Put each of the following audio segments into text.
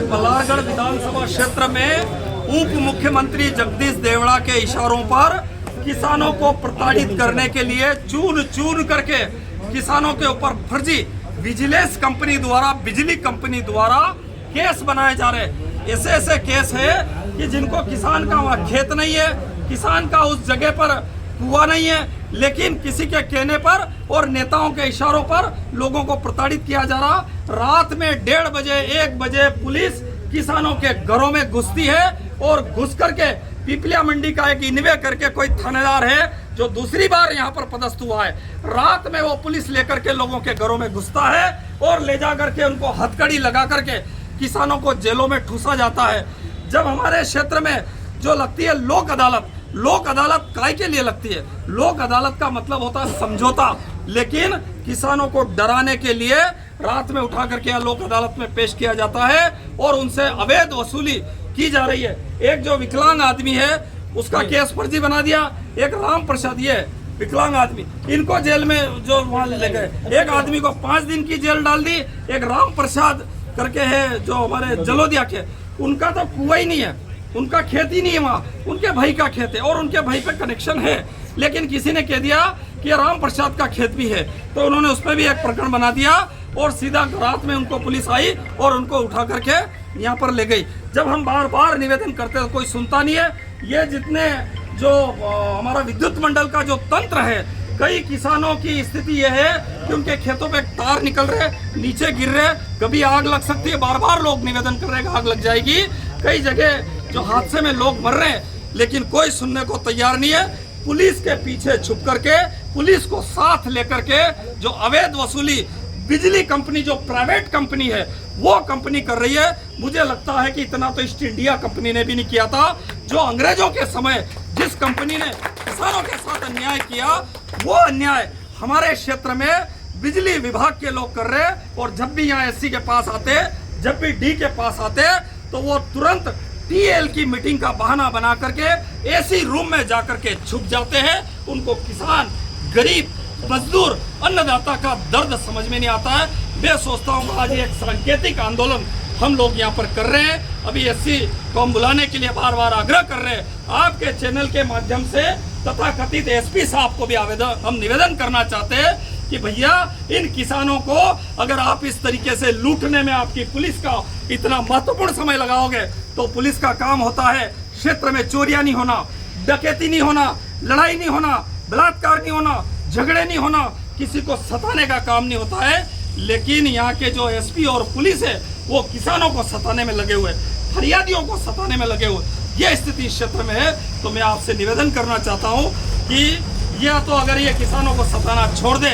बल्लारगढ़ विधानसभा क्षेत्र में उप मुख्यमंत्री जगदीश देवड़ा के इशारों पर किसानों को प्रताड़ित करने के लिए चून चून करके किसानों के ऊपर फर्जी विजिलेंस कंपनी द्वारा, बिजली कंपनी द्वारा केस बनाए जा रहे। ऐसे ऐसे केस है कि जिनको किसान का वहाँ खेत नहीं है, किसान का उस जगह पर कुआं नहीं है, लेकिन किसी के कहने पर और नेताओं के इशारों पर लोगों को प्रताड़ित किया जा रहा। रात में 1:30 बजे 1 बजे पुलिस किसानों के घरों में घुसती है और घुस करके पिपलिया मंडी का एक इन्वे करके कोई थानेदार है जो दूसरी बार यहाँ पर पदस्थ हुआ है, रात में वो पुलिस लेकर के लोगों के घरों में घुसता है और ले जा करके उनको हथकड़ी लगा करके किसानों को जेलों में ठूसा जाता है। जब हमारे क्षेत्र में जो लगती है लोक अदालत, लोक अदालत काय के लिए लगती है? लोक अदालत का मतलब होता है समझौता, लेकिन किसानों को डराने के लिए रात में उठा करके यहाँ लोक अदालत में पेश किया जाता है और उनसे अवैध वसूली की जा रही है। एक जो विकलांग आदमी है उसका केस फर्जी बना दिया, एक राम प्रसाद, ये विकलांग आदमी, इनको जेल में जो वहां ले गए, एक आदमी को 5 दिन की जेल डाल दी। एक राम प्रसाद करके है जो हमारे जलोदिया के, उनका तो कुआं ही नहीं है, उनका खेत ही नहीं है वहाँ, उनके भाई का खेत है और उनके भाई पे कनेक्शन है, लेकिन किसी ने कह दिया कि राम प्रसाद का खेत भी है, तो उन्होंने उस पर भी एक प्रकरण बना दिया और सीधा रात में उनको पुलिस आई और उनको उठा करके यहाँ पर ले गई। जब हम बार बार निवेदन करते हैं कोई सुनता नहीं है। ये जितने जो हमारा विद्युत मंडल का जो तंत्र है, कई किसानों की स्थिति यह है कि उनके खेतों पे तार निकल रहे, नीचे गिर रहे, कभी आग लग सकती है, बार बार लोग निवेदन कर रहे हैं आग लग जाएगी। कई जगह जो हादसे में लोग मर रहे हैं, लेकिन कोई सुनने को तैयार नहीं है। पुलिस के पीछे छुप करके, पुलिस को साथ लेकर के जो अवैध वसूली बिजली कंपनी, जो प्राइवेट कंपनी है, वो कंपनी कर रही है। मुझे लगता है कि इतना तो ईस्ट इंडिया कंपनी ने भी नहीं किया था। जो अंग्रेजों के समय जिस कंपनी ने किसानों के साथ अन्याय किया, वो अन्याय हमारे क्षेत्र में बिजली विभाग के लोग कर रहे हैं। और जब भी यहाँ एससी के पास आते, जब भी डी के पास आते, तो वो तुरंत टीएल की मीटिंग का बहाना बना करके एसी रूम में जाकर के छुप जाते हैं। उनको किसान, गरीब, मजदूर, अन्नदाता का दर्द समझ में नहीं आता है। मैं सोचता हूँ आज एक सांकेतिक आंदोलन हम लोग यहाँ पर कर रहे हैं। अभी एससी को हम बुलाने के लिए बार बार आग्रह कर रहे हैं। आपके चैनल के माध्यम से तथा कथित एसपी साहब को भी हम निवेदन करना चाहते हैं कि भैया इन किसानों को अगर आप इस तरीके से लूटने में आपकी पुलिस का इतना महत्वपूर्ण समय लगाओगे, तो पुलिस का काम होता है क्षेत्र में चोरियां नहीं होना, डकैती नहीं होना, लड़ाई नहीं होना, बलात्कार नहीं होना, झगड़े नहीं होना, किसी को सताने का काम नहीं होता है। लेकिन यहाँ के जो एसपी और पुलिस है वो किसानों को सताने में लगे हुए, फरियादियों को सताने में लगे हुए, ये स्थिति इस क्षेत्र में है। तो मैं आपसे निवेदन करना चाहता हूँ कि या तो अगर ये किसानों को सताना छोड़ दे,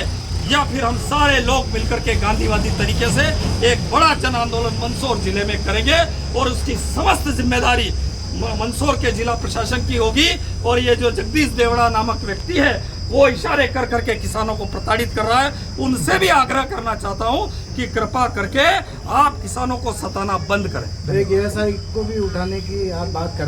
या फिर हम सारे लोग मिलकर के गांधीवादी तरीके से एक बड़ा जन आंदोलन मंदसौर जिले में करेंगे और उसकी समस्त जिम्मेदारी मंदसौर के जिला प्रशासन की होगी। और ये जो जगदीश देवड़ा नामक व्यक्ति है वो इशारे कर करके किसानों को प्रताड़ित कर रहा है, उनसे भी आग्रह करना चाहता हूं कि कृपा करके आप किसानों को सताना बंद करें। एक एएसआई को भी उठाने की आप बात कर रहे हैं।